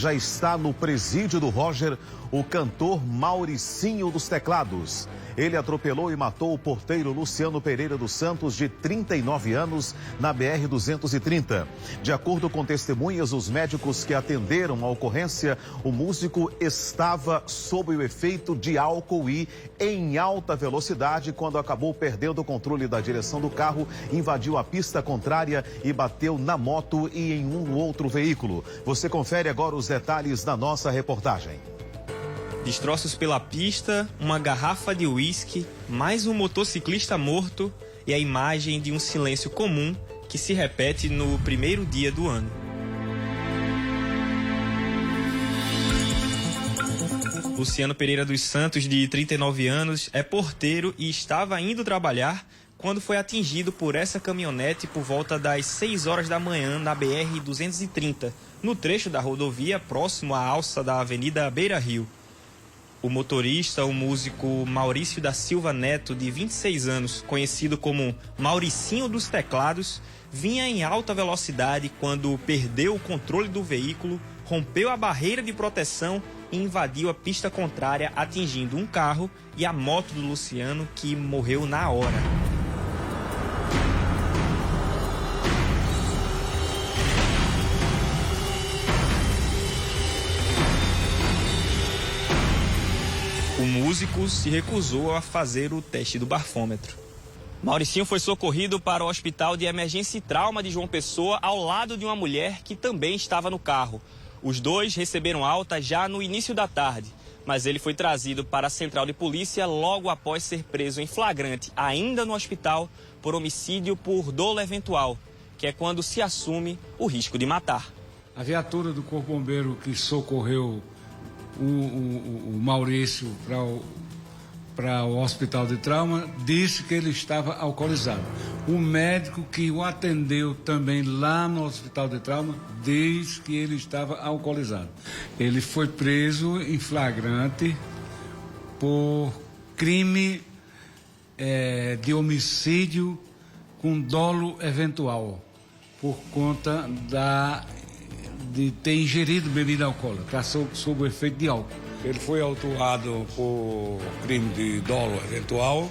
já está no presídio do Roger o cantor Mauricinho dos Teclados. Ele atropelou e matou o porteiro Luciano Pereira dos Santos, de 39 anos, na BR-230. De acordo com testemunhas, os médicos que atenderam a ocorrência, o músico estava sob o efeito de álcool e em alta velocidade quando acabou perdendo o controle da direção do carro, invadiu a pista contrária e bateu na moto e em um outro veículo. Você confere agora os detalhes da nossa reportagem. Destroços pela pista, uma garrafa de uísque, mais um motociclista morto e a imagem de um silêncio comum que se repete no primeiro dia do ano. Luciano Pereira dos Santos, de 39 anos, é porteiro e estava indo trabalhar quando foi atingido por essa caminhonete por volta das 6 horas da manhã na BR-230, no trecho da rodovia próximo à alça da Avenida Beira Rio. O motorista, o músico Maurício da Silva Neto, de 26 anos, conhecido como Mauricinho dos Teclados, vinha em alta velocidade quando perdeu o controle do veículo, rompeu a barreira de proteção e invadiu a pista contrária, atingindo um carro e a moto do Luciano, que morreu na hora. O músico se recusou a fazer o teste do bafômetro. Mauricinho foi socorrido para o Hospital de Emergência e Trauma de João Pessoa, ao lado de uma mulher que também estava no carro. Os dois receberam alta já no início da tarde, mas ele foi trazido para a central de polícia logo após ser preso em flagrante, ainda no hospital, por homicídio por dolo eventual, que é quando se assume o risco de matar. A viatura do Corpo Bombeiro que socorreu o Maurício para o hospital de trauma disse que ele estava alcoolizado. O médico que o atendeu também lá no hospital de trauma diz que ele estava alcoolizado. Ele foi preso em flagrante por crime de homicídio com dolo eventual, por conta de ter ingerido bebida alcoólica, está sob o efeito de álcool. Ele foi autuado por crime de dolo eventual,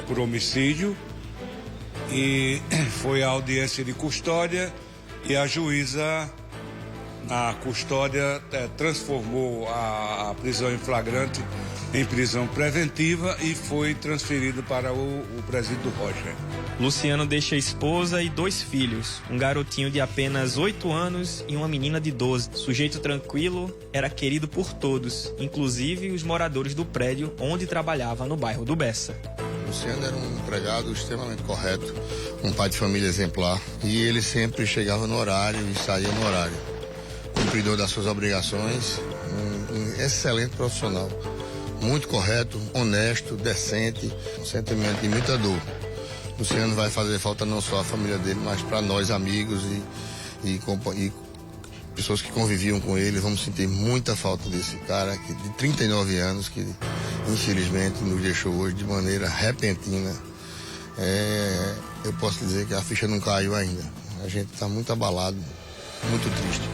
por homicídio, e foi à audiência de custódia, e a juíza, na custódia, transformou a prisão em flagrante em prisão preventiva e foi transferido para o presídio do Roger. Luciano deixa a esposa e 2 filhos, um garotinho de apenas 8 anos e uma menina de 12. Sujeito tranquilo, era querido por todos, inclusive os moradores do prédio onde trabalhava no bairro do Bessa. Luciano era um empregado extremamente correto, um pai de família exemplar, e ele sempre chegava no horário e saía no horário. Cumpridor das suas obrigações, um excelente profissional, muito correto, honesto, decente, um sentimento de muita dor. Luciano vai fazer falta não só à família dele, mas para nós, amigos e pessoas que conviviam com ele. Vamos sentir muita falta desse cara de 39 anos, que infelizmente nos deixou hoje de maneira repentina. Eu posso dizer que a ficha não caiu ainda. A gente está muito abalado, muito triste.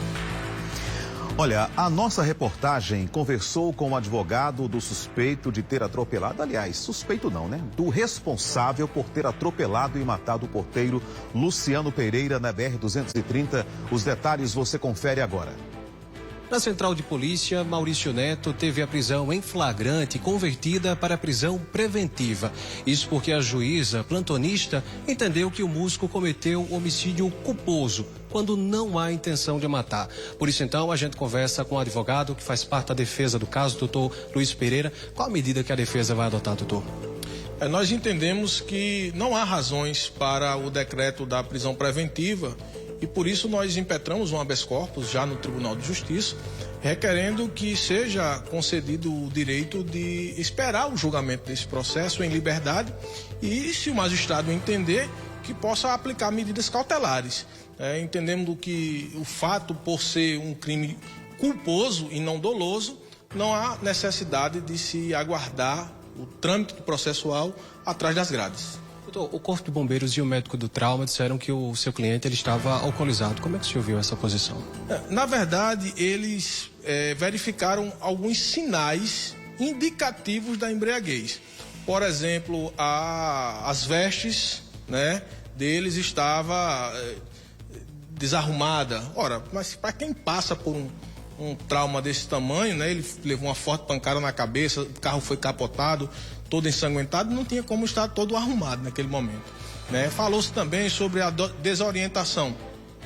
Olha, a nossa reportagem conversou com o advogado do suspeito de ter atropelado, aliás, suspeito não, né? Do responsável por ter atropelado e matado o porteiro Luciano Pereira na BR-230. Os detalhes você confere agora. Na central de polícia, Maurício Neto teve a prisão em flagrante convertida para prisão preventiva. Isso porque a juíza plantonista entendeu que o músico cometeu homicídio culposo, quando não há intenção de matar. Por isso, então, a gente conversa com o advogado que faz parte da defesa do caso, doutor Luiz Pereira. Qual a medida que a defesa vai adotar, doutor? Nós entendemos que não há razões para o decreto da prisão preventiva e por isso nós impetramos um habeas corpus já no Tribunal de Justiça, requerendo que seja concedido o direito de esperar o julgamento desse processo em liberdade e, se o magistrado entender, que possa aplicar medidas cautelares. Entendendo que o fato, por ser um crime culposo e não doloso, não há necessidade de se aguardar o trâmite processual atrás das grades. Doutor, o Corpo de Bombeiros e o médico do trauma disseram que o seu cliente ele estava alcoolizado. Como é que o senhor viu essa posição? Na verdade, eles verificaram alguns sinais indicativos da embriaguez. Por exemplo, as vestes, né, deles estava desarrumada. Ora, mas para quem passa por um trauma desse tamanho, né, ele levou uma forte pancada na cabeça, o carro foi capotado, todo ensanguentado, não tinha como estar todo arrumado naquele momento, né? Falou-se também sobre a desorientação,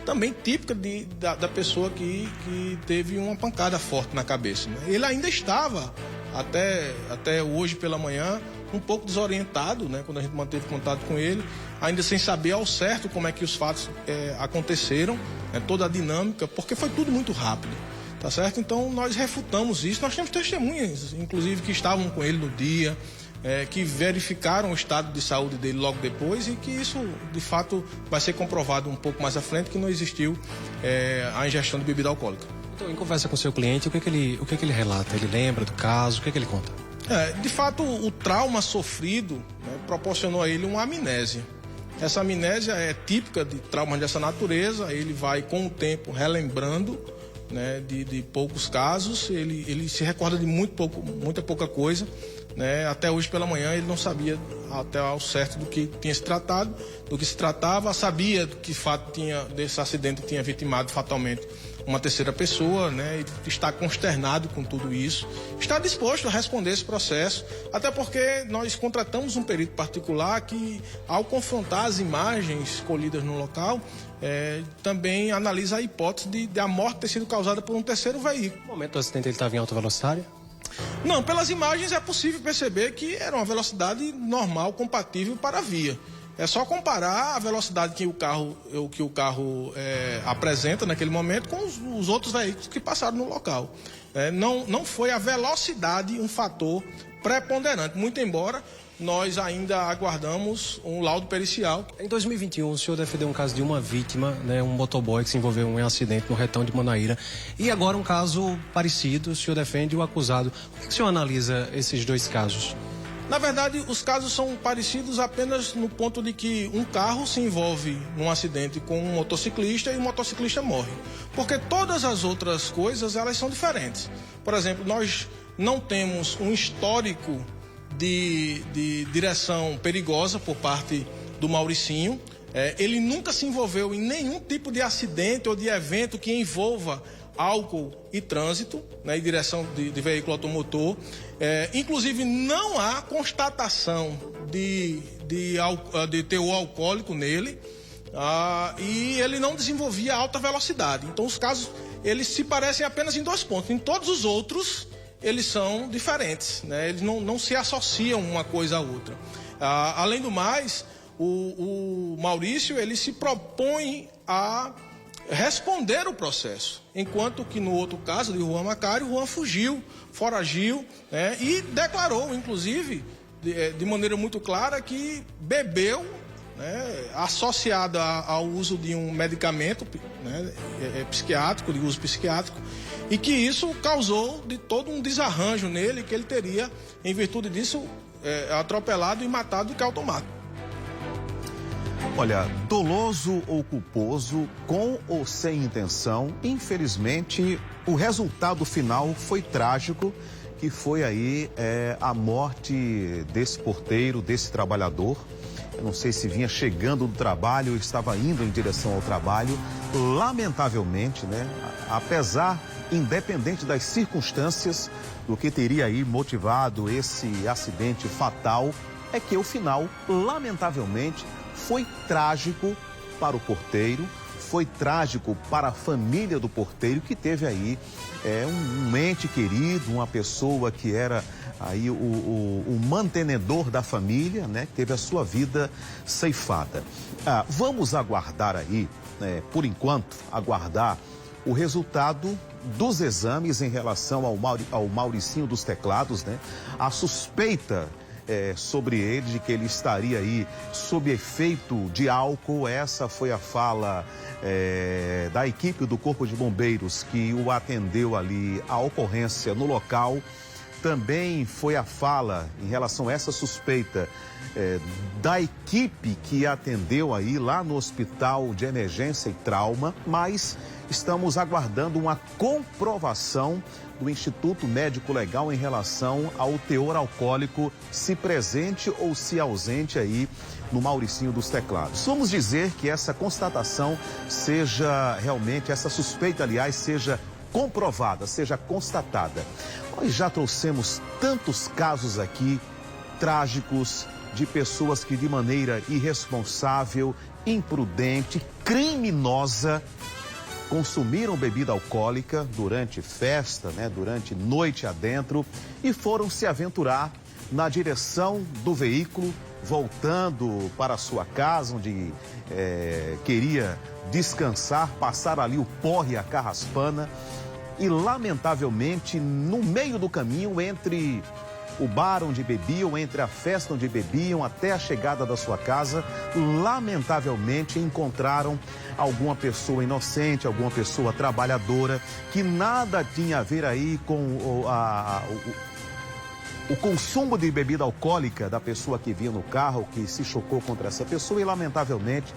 também típica da pessoa que teve uma pancada forte na cabeça, né? Ele ainda estava, até hoje pela manhã, um pouco desorientado, né? Quando a gente manteve contato com ele, ainda sem saber ao certo como é que os fatos aconteceram, né? Toda a dinâmica, porque foi tudo muito rápido. Tá certo? Então nós refutamos isso. Nós temos testemunhas, inclusive, que estavam com ele no dia, que verificaram o estado de saúde dele logo depois e que isso, de fato, vai ser comprovado um pouco mais à frente, que não existiu a ingestão de bebida alcoólica. Então, em conversa com o seu cliente, o que ele relata? Ele lembra do caso? O que ele conta? De fato, o trauma sofrido, né, proporcionou a ele uma amnésia. Essa amnésia é típica de traumas dessa natureza. Ele vai, com o tempo, relembrando, né, de poucos casos, ele se recorda de muita pouca coisa, né? Até hoje pela manhã ele não sabia até ao certo do que tinha se tratado, do que se tratava, sabia que de fato desse acidente tinha vitimado fatalmente uma terceira pessoa, né? E está consternado com tudo isso, está disposto a responder esse processo, até porque nós contratamos um perito particular que, ao confrontar as imagens colhidas no local, também analisa a hipótese de a morte ter sido causada por um terceiro veículo. No momento do acidente ele estava em alta velocidade? Não, pelas imagens é possível perceber que era uma velocidade normal, compatível para a via. É só comparar a velocidade que o carro apresenta naquele momento com os outros veículos que passaram no local. Não foi a velocidade um fator preponderante, muito embora nós ainda aguardamos um laudo pericial. Em 2021, o senhor defendeu um caso de uma vítima, né, um motoboy que se envolveu em um acidente no retão de Manaíra. E agora um caso parecido, o senhor defende o acusado. Como é que o senhor analisa esses dois casos? Na verdade, os casos são parecidos apenas no ponto de que um carro se envolve num acidente com um motociclista e o motociclista morre. Porque todas as outras coisas, elas são diferentes. Por exemplo, nós não temos um histórico de direção perigosa por parte do Mauricinho. Ele nunca se envolveu em nenhum tipo de acidente ou de evento que envolva álcool e trânsito, né, e direção de veículo automotor. Inclusive, não há constatação de teor alcoólico nele, e ele não desenvolvia alta velocidade. Então, os casos, eles se parecem apenas em dois pontos. Em todos os outros, eles são diferentes, né? Eles não se associam uma coisa à outra. Além do mais, o Maurício, ele se propõe a responder o processo, enquanto que no outro caso de Juan Macário, Juan foragiu, né? E declarou, inclusive, de maneira muito clara, que bebeu, né, associado ao uso de um medicamento, né, psiquiátrico, de uso psiquiátrico, e que isso causou de todo um desarranjo nele, que ele teria, em virtude disso, atropelado e matado de carro automático. Olha, doloso ou culposo, com ou sem intenção, infelizmente o resultado final foi trágico, que foi aí a morte desse porteiro, desse trabalhador. Eu não sei se vinha chegando do trabalho ou estava indo em direção ao trabalho. Lamentavelmente, né, apesar, independente das circunstâncias, do que teria aí motivado esse acidente fatal, é que o final, lamentavelmente, foi trágico para o porteiro, foi trágico para a família do porteiro, que teve aí um ente querido, uma pessoa que era aí o mantenedor da família, né, que teve a sua vida ceifada. Vamos aguardar aí, por enquanto, aguardar o resultado dos exames em relação ao Mauricinho dos Teclados, né? A suspeita sobre ele, de que ele estaria aí sob efeito de álcool. Essa foi a fala da equipe do Corpo de Bombeiros que o atendeu ali à ocorrência no local. Também foi a fala em relação a essa suspeita da equipe que atendeu aí lá no Hospital de Emergência e Trauma, mas estamos aguardando uma comprovação do Instituto Médico Legal em relação ao teor alcoólico, se presente ou se ausente aí no Mauricinho dos Teclados. Vamos dizer que essa constatação seja realmente, essa suspeita, aliás, seja comprovada, seja constatada. Nós já trouxemos tantos casos aqui, trágicos, de pessoas que de maneira irresponsável, imprudente, criminosa, consumiram bebida alcoólica durante festa, durante noite adentro, e foram se aventurar na direção do veículo, voltando para a sua casa, onde queria descansar, passar ali o porre e a carraspana, e lamentavelmente, no meio do caminho, entre o bar onde bebiam, entre a festa onde bebiam, até a chegada da sua casa, lamentavelmente encontraram alguma pessoa inocente, alguma pessoa trabalhadora, que nada tinha a ver aí com o consumo de bebida alcoólica da pessoa que vinha no carro, que se chocou contra essa pessoa e lamentavelmente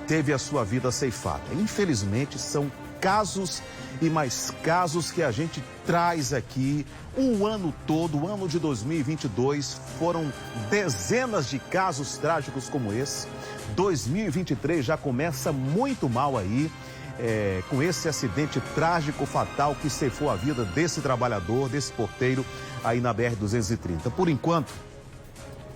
teve a sua vida ceifada. Infelizmente, são casos e mais casos que a gente traz aqui o ano todo. O ano de 2022 foram dezenas de casos trágicos como esse. 2023 já começa muito mal aí, com esse acidente trágico, fatal, que ceifou a vida desse trabalhador, desse porteiro aí na BR-230. Por enquanto,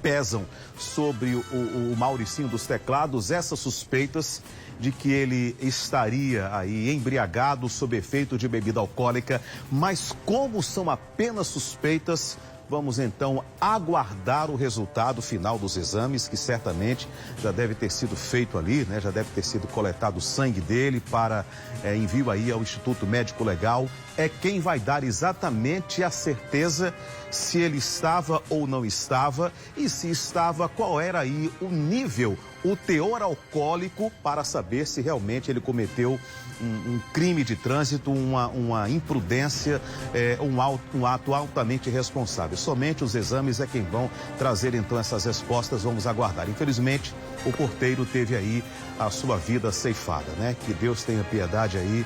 pesam sobre o Mauricinho dos Teclados essas suspeitas de que ele estaria aí embriagado sob efeito de bebida alcoólica, mas como são apenas suspeitas, vamos então aguardar o resultado final dos exames, que certamente já deve ter sido feito ali, já deve ter sido coletado o sangue dele para envio aí ao Instituto Médico Legal. É quem vai dar exatamente a certeza se ele estava ou não estava, e se estava, qual era aí o nível, o teor alcoólico, para saber se realmente ele cometeu um crime de trânsito, uma imprudência, um ato altamente irresponsável. Somente os exames é quem vão trazer então essas respostas, vamos aguardar. Infelizmente, o porteiro teve aí a sua vida ceifada, Que Deus tenha piedade aí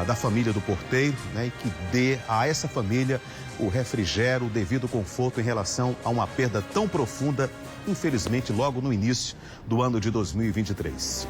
da família do porteiro, e que dê a essa família o refrigério, o devido conforto em relação a uma perda tão profunda, infelizmente, logo no início do ano de 2023.